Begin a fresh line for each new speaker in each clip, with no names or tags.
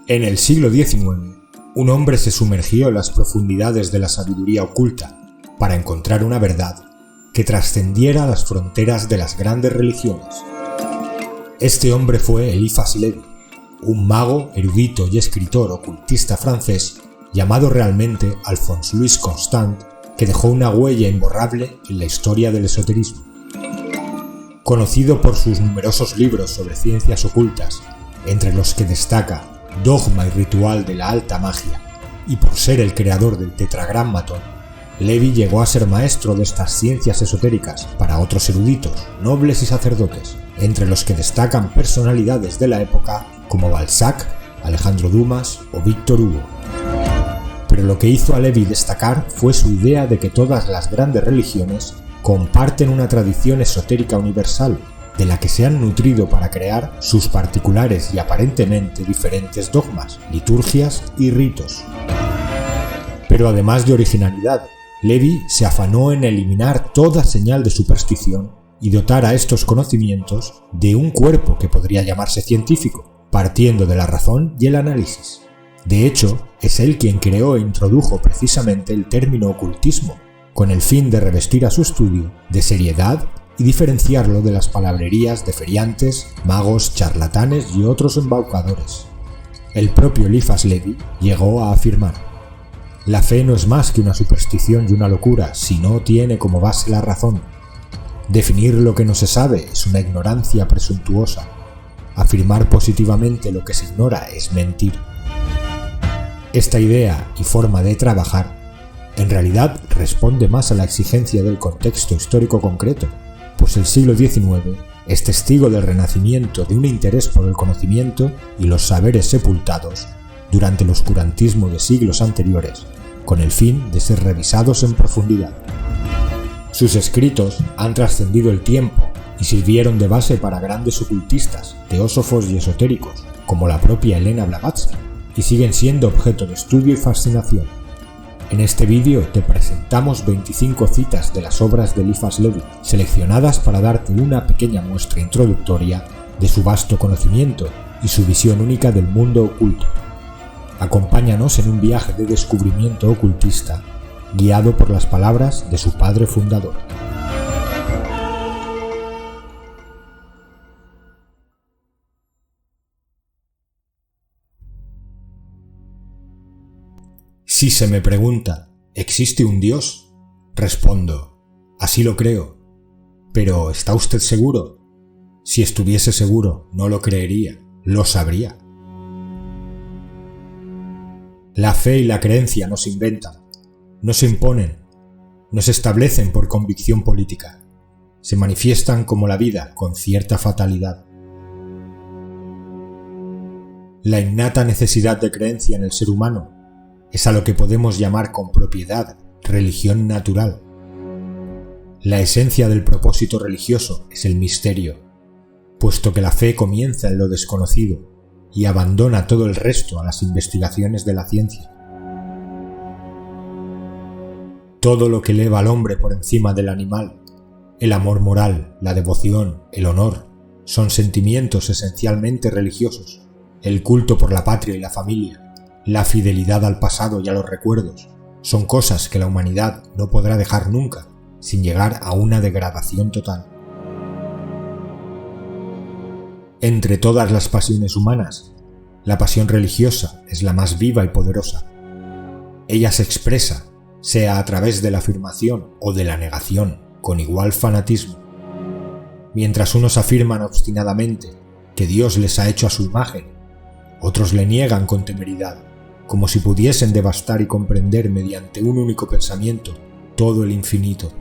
En el siglo XIX, un hombre se sumergió en las profundidades de la sabiduría oculta para encontrar una verdad que trascendiera las fronteras de las grandes religiones. Este hombre fue Eliphas Levi, un mago, erudito y escritor ocultista francés llamado realmente Alphonse Louis Constant, que dejó una huella imborrable en la historia del esoterismo. Conocido por sus numerosos libros sobre ciencias ocultas, entre los que destaca Dogma y Ritual de la Alta Magia, y por ser el creador del Tetragrammaton, Levi llegó a ser maestro de estas ciencias esotéricas para otros eruditos, nobles y sacerdotes, entre los que destacan personalidades de la época como Balzac, Alejandro Dumas o Víctor Hugo. Pero lo que hizo a Levi destacar fue su idea de que todas las grandes religiones comparten una tradición esotérica universal, de la que se han nutrido para crear sus particulares y aparentemente diferentes dogmas, liturgias y ritos. Pero además de originalidad, Levi se afanó en eliminar toda señal de superstición y dotar a estos conocimientos de un cuerpo que podría llamarse científico, partiendo de la razón y el análisis. De hecho, es él quien creó e introdujo precisamente el término ocultismo, con el fin de revestir a su estudio de seriedad y diferenciarlo de las palabrerías de feriantes, magos, charlatanes y otros embaucadores. El propio Eliphas Levi llegó a afirmar: la fe no es más que una superstición y una locura si no tiene como base la razón. Definir lo que no se sabe es una ignorancia presuntuosa. Afirmar positivamente lo que se ignora es mentir. Esta idea y forma de trabajar en realidad responde más a la exigencia del contexto histórico concreto, pues el siglo XIX es testigo del renacimiento de un interés por el conocimiento y los saberes sepultados durante el oscurantismo de siglos anteriores, con el fin de ser revisados en profundidad. Sus escritos han trascendido el tiempo y sirvieron de base para grandes ocultistas, teósofos y esotéricos, como la propia Elena Blavatsky, y siguen siendo objeto de estudio y fascinación. En este vídeo te presentamos 25 citas de las obras de Eliphas Levi, seleccionadas para darte una pequeña muestra introductoria de su vasto conocimiento y su visión única del mundo oculto. Acompáñanos en un viaje de descubrimiento ocultista, guiado por las palabras de su padre fundador. Si se me pregunta, ¿existe un Dios? Respondo, así lo creo. Pero, ¿está usted seguro? Si estuviese seguro, no lo creería, lo sabría. La fe y la creencia no se inventan, no se imponen, no se establecen por convicción política. Se manifiestan como la vida, con cierta fatalidad. La innata necesidad de creencia en el ser humano es a lo que podemos llamar con propiedad religión natural. La esencia del propósito religioso es el misterio, puesto que la fe comienza en lo desconocido y abandona todo el resto a las investigaciones de la ciencia. Todo lo que eleva al hombre por encima del animal, el amor moral, la devoción, el honor, son sentimientos esencialmente religiosos. El culto por la patria y la familia, la fidelidad al pasado y a los recuerdos, son cosas que la humanidad no podrá dejar nunca, sin llegar a una degradación total. Entre todas las pasiones humanas, la pasión religiosa es la más viva y poderosa. Ella se expresa, sea a través de la afirmación o de la negación, con igual fanatismo. Mientras unos afirman obstinadamente que Dios les ha hecho a su imagen, otros le niegan con temeridad, como si pudiesen devastar y comprender mediante un único pensamiento todo el infinito.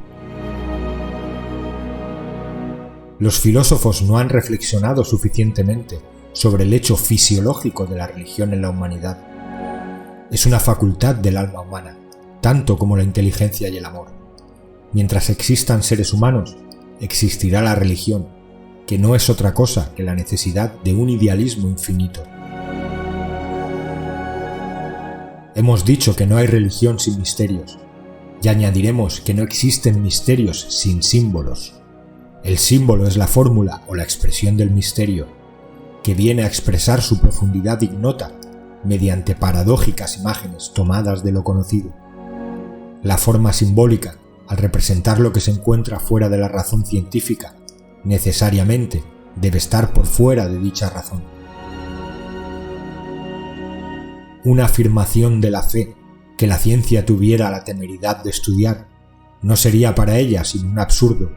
Los filósofos no han reflexionado suficientemente sobre el hecho fisiológico de la religión en la humanidad. Es una facultad del alma humana, tanto como la inteligencia y el amor. Mientras existan seres humanos, existirá la religión, que no es otra cosa que la necesidad de un idealismo infinito. Hemos dicho que no hay religión sin misterios, y añadiremos que no existen misterios sin símbolos. El símbolo es la fórmula o la expresión del misterio, que viene a expresar su profundidad ignota mediante paradójicas imágenes tomadas de lo conocido. La forma simbólica, al representar lo que se encuentra fuera de la razón científica, necesariamente debe estar por fuera de dicha razón. Una afirmación de la fe que la ciencia tuviera la temeridad de estudiar no sería para ella sino un absurdo,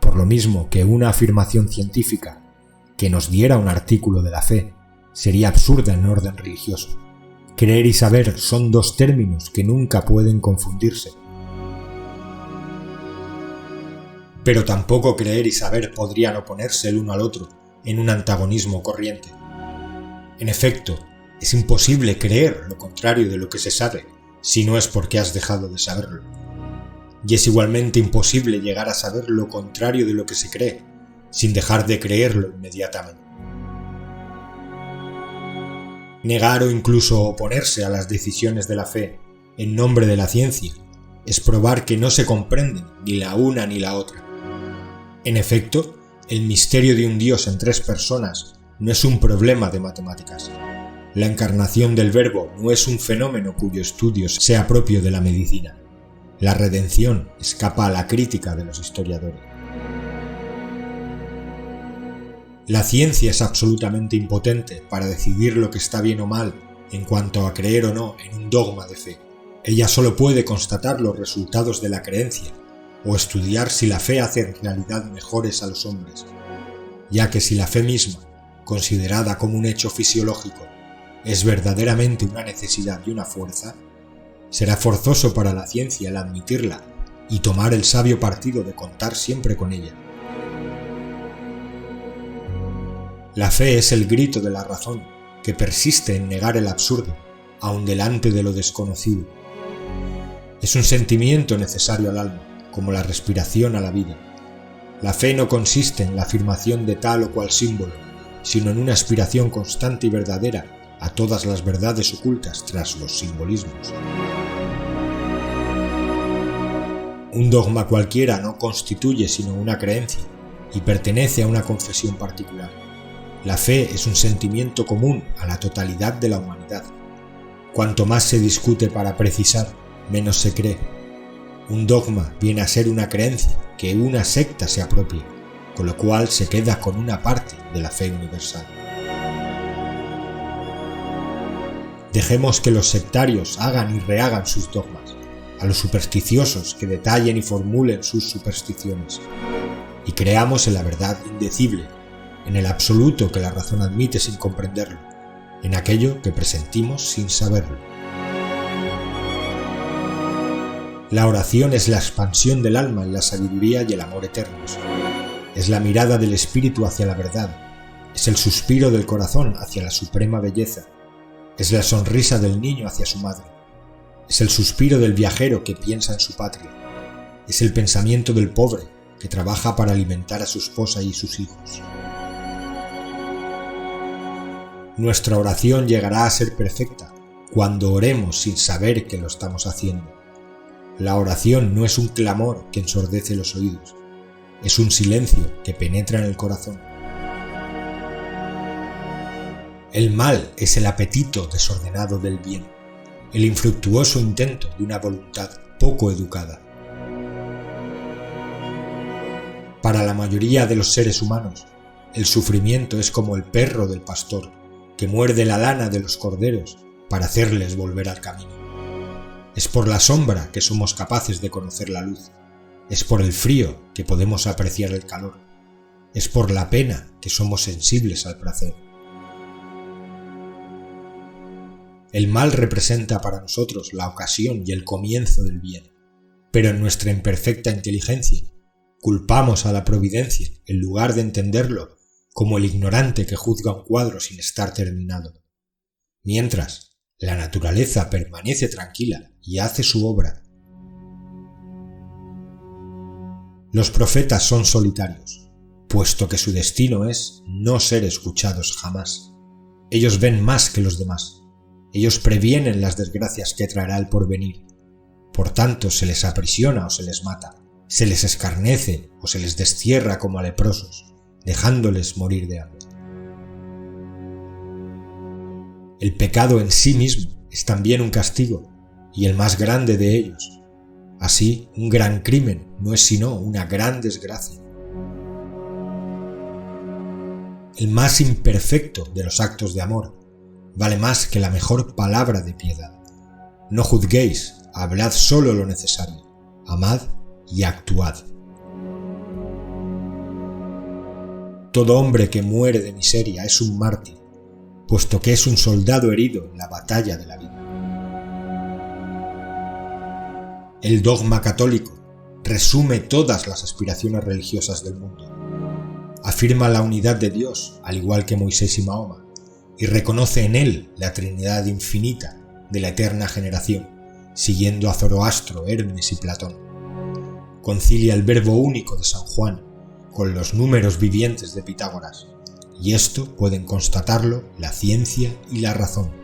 por lo mismo que una afirmación científica que nos diera un artículo de la fe sería absurda en orden religioso. Creer y saber son dos términos que nunca pueden confundirse. Pero tampoco creer y saber podrían oponerse el uno al otro en un antagonismo corriente. En efecto, es imposible creer lo contrario de lo que se sabe si no es porque has dejado de saberlo. Y es igualmente imposible llegar a saber lo contrario de lo que se cree sin dejar de creerlo inmediatamente. Negar o incluso oponerse a las decisiones de la fe en nombre de la ciencia es probar que no se comprenden ni la una ni la otra. En efecto, el misterio de un Dios en tres personas no es un problema de matemáticas. La encarnación del Verbo no es un fenómeno cuyo estudio sea propio de la medicina. La redención escapa a la crítica de los historiadores. La ciencia es absolutamente impotente para decidir lo que está bien o mal en cuanto a creer o no en un dogma de fe. Ella solo puede constatar los resultados de la creencia o estudiar si la fe hace en realidad mejores a los hombres, ya que si la fe misma, considerada como un hecho fisiológico, es verdaderamente una necesidad y una fuerza, será forzoso para la ciencia el admitirla y tomar el sabio partido de contar siempre con ella. La fe es el grito de la razón que persiste en negar el absurdo, aun delante de lo desconocido. Es un sentimiento necesario al alma, como la respiración a la vida. La fe no consiste en la afirmación de tal o cual símbolo, sino en una aspiración constante y verdadera a todas las verdades ocultas tras los simbolismos. Un dogma cualquiera no constituye sino una creencia y pertenece a una confesión particular. La fe es un sentimiento común a la totalidad de la humanidad. Cuanto más se discute para precisar, menos se cree. Un dogma viene a ser una creencia que una secta se apropia, con lo cual se queda con una parte de la fe universal. Dejemos que los sectarios hagan y rehagan sus dogmas, a los supersticiosos que detallen y formulen sus supersticiones, y creamos en la verdad indecible, en el absoluto que la razón admite sin comprenderlo, en aquello que presentimos sin saberlo. La oración es la expansión del alma en la sabiduría y el amor eternos. Es la mirada del espíritu hacia la verdad. Es el suspiro del corazón hacia la suprema belleza. Es la sonrisa del niño hacia su madre. Es el suspiro del viajero que piensa en su patria. Es el pensamiento del pobre que trabaja para alimentar a su esposa y sus hijos. Nuestra oración llegará a ser perfecta cuando oremos sin saber que lo estamos haciendo. La oración no es un clamor que ensordece los oídos, es un silencio que penetra en el corazón. El mal es el apetito desordenado del bien, el infructuoso intento de una voluntad poco educada. Para la mayoría de los seres humanos, el sufrimiento es como el perro del pastor, que muerde la lana de los corderos para hacerles volver al camino. Es por la sombra que somos capaces de conocer la luz, es por el frío que podemos apreciar el calor, es por la pena que somos sensibles al placer. El mal representa para nosotros la ocasión y el comienzo del bien, pero en nuestra imperfecta inteligencia culpamos a la providencia en lugar de entenderlo como el ignorante que juzga un cuadro sin estar terminado. Mientras, la naturaleza permanece tranquila y hace su obra. Los profetas son solitarios, puesto que su destino es no ser escuchados jamás. Ellos ven más que los demás. Ellos previenen las desgracias que traerá el porvenir. Por tanto, se les aprisiona o se les mata, se les escarnece o se les destierra como a leprosos, dejándoles morir de hambre. El pecado en sí mismo es también un castigo, y el más grande de ellos. Así, un gran crimen no es sino una gran desgracia. El más imperfecto de los actos de amor vale más que la mejor palabra de piedad. No juzguéis, hablad solo lo necesario, amad y actuad. Todo hombre que muere de miseria es un mártir, puesto que es un soldado herido en la batalla de la vida. El dogma católico resume todas las aspiraciones religiosas del mundo. Afirma la unidad de Dios, al igual que Moisés y Mahoma, y reconoce en él la Trinidad infinita de la eterna generación, siguiendo a Zoroastro, Hermes y Platón. Concilia el verbo único de San Juan con los números vivientes de Pitágoras, y esto pueden constatarlo la ciencia y la razón.